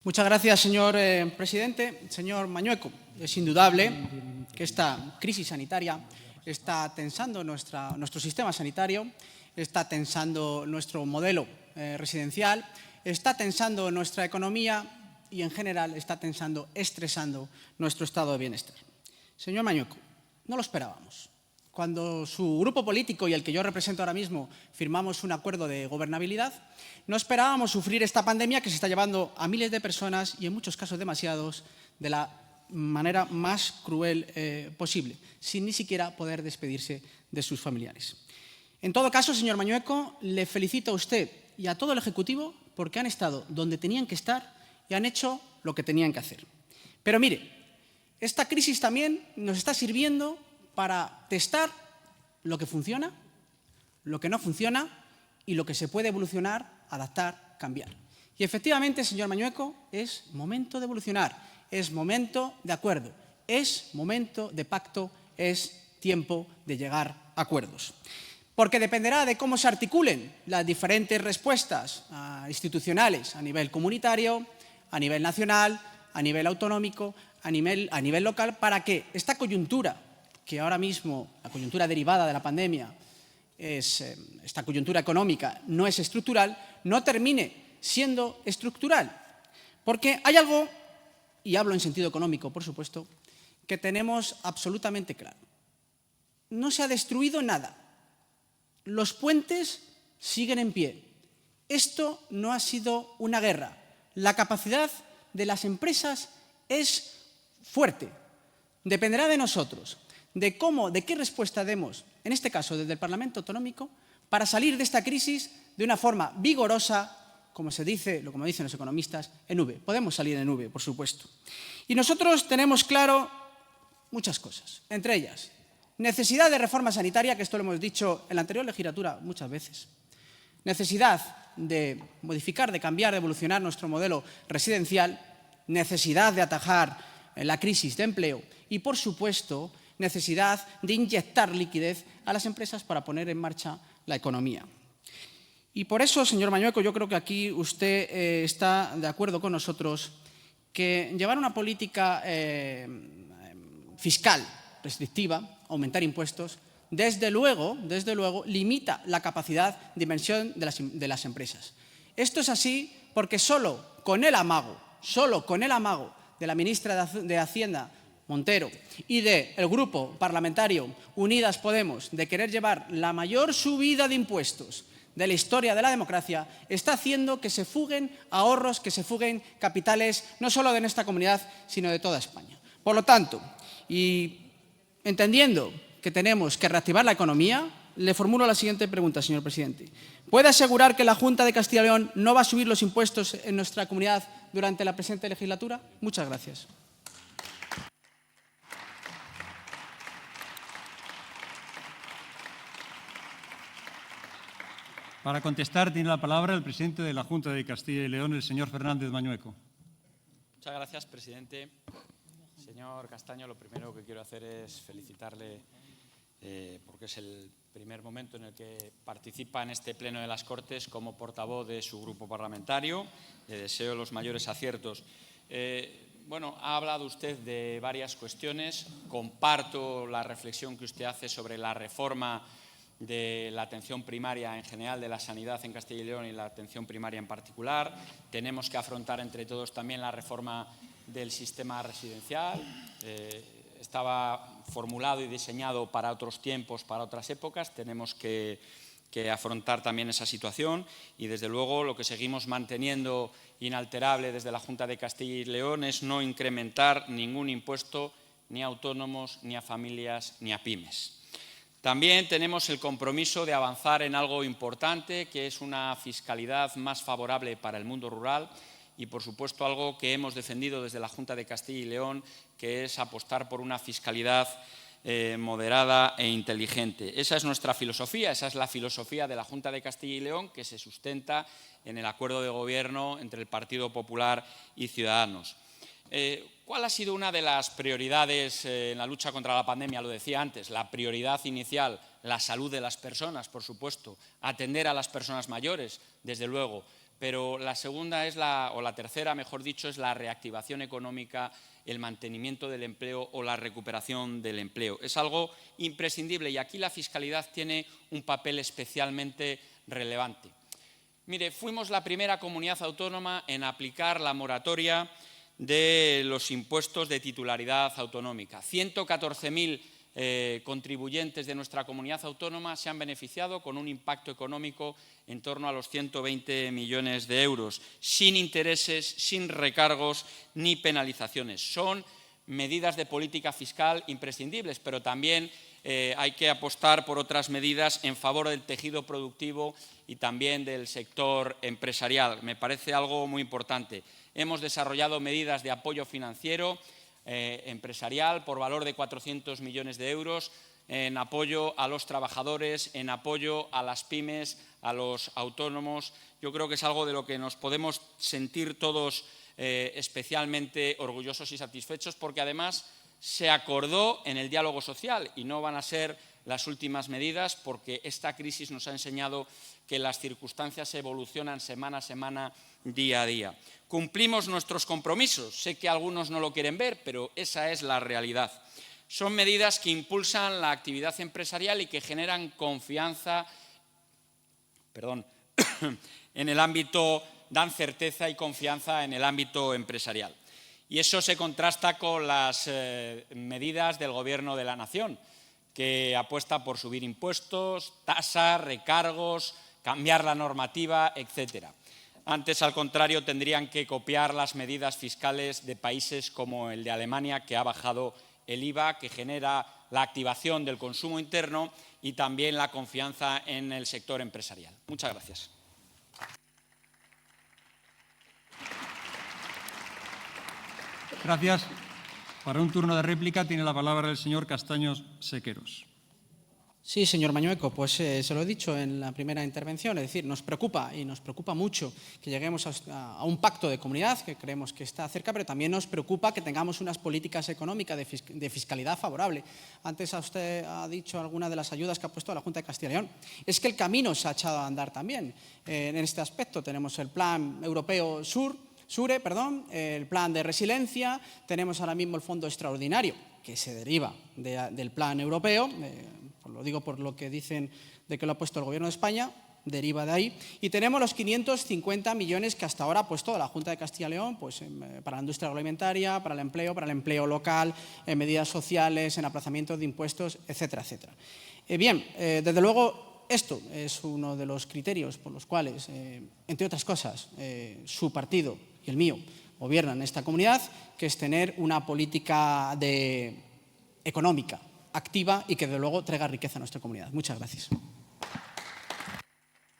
Muchas gracias, señor presidente. Señor Mañueco, es indudable que esta crisis sanitaria está tensando nuestro sistema sanitario, está tensando nuestro modelo residencial, está tensando nuestra economía y, en general, está estresando nuestro estado de bienestar. Señor Mañueco, no lo esperábamos. Cuando su grupo político y el que yo represento ahora mismo firmamos un acuerdo de gobernabilidad, no esperábamos sufrir esta pandemia que se está llevando a miles de personas y, en muchos casos demasiados, de la manera más cruel posible, sin ni siquiera poder despedirse de sus familiares. En todo caso, señor Mañueco, le felicito a usted y a todo el Ejecutivo porque han estado donde tenían que estar y han hecho lo que tenían que hacer. Pero mire, esta crisis también nos está sirviendo para testar lo que funciona, lo que no funciona y lo que se puede evolucionar, adaptar, cambiar. Y efectivamente, señor Mañueco, es momento de evolucionar, es momento de acuerdo, es momento de pacto, es tiempo de llegar a acuerdos. Porque dependerá de cómo se articulen las diferentes respuestas institucionales a nivel comunitario, a nivel nacional, a nivel autonómico, a nivel local, para que esta coyuntura, que ahora mismo, la coyuntura derivada de la pandemia, esta coyuntura económica no es estructural, no termine siendo estructural. Porque hay algo, y hablo en sentido económico, por supuesto, que tenemos absolutamente claro. No se ha destruido nada. Los puentes siguen en pie. Esto no ha sido una guerra. La capacidad de las empresas es fuerte. Dependerá de nosotros, de qué respuesta demos, en este caso desde el Parlamento Autonómico, para salir de esta crisis de una forma vigorosa, como dicen los economistas, en V. Podemos salir en V, por supuesto. Y nosotros tenemos claro muchas cosas, entre ellas, necesidad de reforma sanitaria, que esto lo hemos dicho en la anterior legislatura muchas veces, necesidad de modificar, de cambiar, de evolucionar nuestro modelo residencial, necesidad de atajar la crisis de empleo y, por supuesto, necesidad de inyectar liquidez a las empresas para poner en marcha la economía. Y por eso, señor Mañueco, yo creo que aquí usted está de acuerdo con nosotros que llevar una política fiscal restrictiva, aumentar impuestos, desde luego, limita la capacidad de inversión de las empresas. Esto es así porque solo con el amago de la ministra de Hacienda, Montero, y del grupo parlamentario Unidas Podemos de querer llevar la mayor subida de impuestos de la historia de la democracia, está haciendo que se fuguen ahorros, que se fuguen capitales, no solo de nuestra comunidad, sino de toda España. Por lo tanto, y entendiendo que tenemos que reactivar la economía, le formulo la siguiente pregunta, señor presidente. ¿Puede asegurar que la Junta de Castilla y León no va a subir los impuestos en nuestra comunidad durante la presente legislatura? Muchas gracias. Para contestar tiene la palabra el presidente de la Junta de Castilla y León, el señor Fernández Mañueco. Muchas gracias, presidente. Señor Castaño, lo primero que quiero hacer es felicitarle porque es el primer momento en el que participa en este pleno de las Cortes como portavoz de su grupo parlamentario. Le deseo los mayores aciertos. Bueno, ha hablado usted de varias cuestiones. Comparto la reflexión que usted hace sobre la reforma de la atención primaria en general, de la sanidad en Castilla y León y la atención primaria en particular. Tenemos que afrontar entre todos también la reforma del sistema residencial. Estaba formulado y diseñado para otros tiempos, para otras épocas. Tenemos que afrontar también esa situación y, desde luego, lo que seguimos manteniendo inalterable desde la Junta de Castilla y León es no incrementar ningún impuesto ni a autónomos, ni a familias, ni a pymes. También tenemos el compromiso de avanzar en algo importante, que es una fiscalidad más favorable para el mundo rural y, por supuesto, algo que hemos defendido desde la Junta de Castilla y León, que es apostar por una fiscalidad moderada e inteligente. Esa es nuestra filosofía, esa es la filosofía de la Junta de Castilla y León, que se sustenta en el acuerdo de gobierno entre el Partido Popular y Ciudadanos. ¿Cuál ha sido una de las prioridades en la lucha contra la pandemia? Lo decía antes, la prioridad inicial, la salud de las personas, por supuesto, atender a las personas mayores, desde luego, pero la segunda es la tercera, mejor dicho, es la reactivación económica, el mantenimiento del empleo o la recuperación del empleo. Es algo imprescindible y aquí la fiscalidad tiene un papel especialmente relevante. Mire, fuimos la primera comunidad autónoma en aplicar la moratoria de los impuestos de titularidad autonómica. 114.000 contribuyentes de nuestra comunidad autónoma se han beneficiado con un impacto económico en torno a los 120 millones de euros, sin intereses, sin recargos ni penalizaciones. Son medidas de política fiscal imprescindibles, pero también hay que apostar por otras medidas en favor del tejido productivo y también del sector empresarial. Me parece algo muy importante. Hemos desarrollado medidas de apoyo financiero empresarial por valor de 400 millones de euros, en apoyo a los trabajadores, en apoyo a las pymes, a los autónomos. Yo creo que es algo de lo que nos podemos sentir todos especialmente orgullosos y satisfechos, porque además se acordó en el diálogo social y no van a ser las últimas medidas, porque esta crisis nos ha enseñado que las circunstancias evolucionan semana a semana, día a día. Cumplimos nuestros compromisos. Sé que algunos no lo quieren ver, pero esa es la realidad. Son medidas que impulsan la actividad empresarial y que generan confianza, en el ámbito, dan certeza y confianza en el ámbito empresarial. Y eso se contrasta con las medidas del Gobierno de la Nación, que apuesta por subir impuestos, tasas, recargos, cambiar la normativa, etcétera. Antes, al contrario, tendrían que copiar las medidas fiscales de países como el de Alemania, que ha bajado el IVA, que genera la activación del consumo interno y también la confianza en el sector empresarial. Muchas gracias. Gracias. Para un turno de réplica tiene la palabra el señor Castaños Sequeros. Sí, señor Mañueco, pues se lo he dicho en la primera intervención, es decir, nos preocupa y nos preocupa mucho que lleguemos a un pacto de comunidad, que creemos que está cerca, pero también nos preocupa que tengamos unas políticas económicas de fiscalidad favorable. Antes usted ha dicho algunas de las ayudas que ha puesto la Junta de Castilla y León. Es que el camino se ha echado a andar también. En este aspecto tenemos el Plan Europeo SURE, el Plan de Resiliencia, tenemos ahora mismo el Fondo Extraordinario, que se deriva del Plan Europeo, lo digo por lo que dicen de que lo ha puesto el Gobierno de España, deriva de ahí, y tenemos los 550 millones que hasta ahora ha puesto la Junta de Castilla y León pues, para la industria agroalimentaria, para el empleo local, en medidas sociales, en aplazamiento de impuestos, etcétera, etcétera. Desde luego, esto es uno de los criterios por los cuales, entre otras cosas, su partido y el mío gobiernan en esta comunidad, que es tener una política económica activa y que, desde luego, traiga riqueza a nuestra comunidad. Muchas gracias.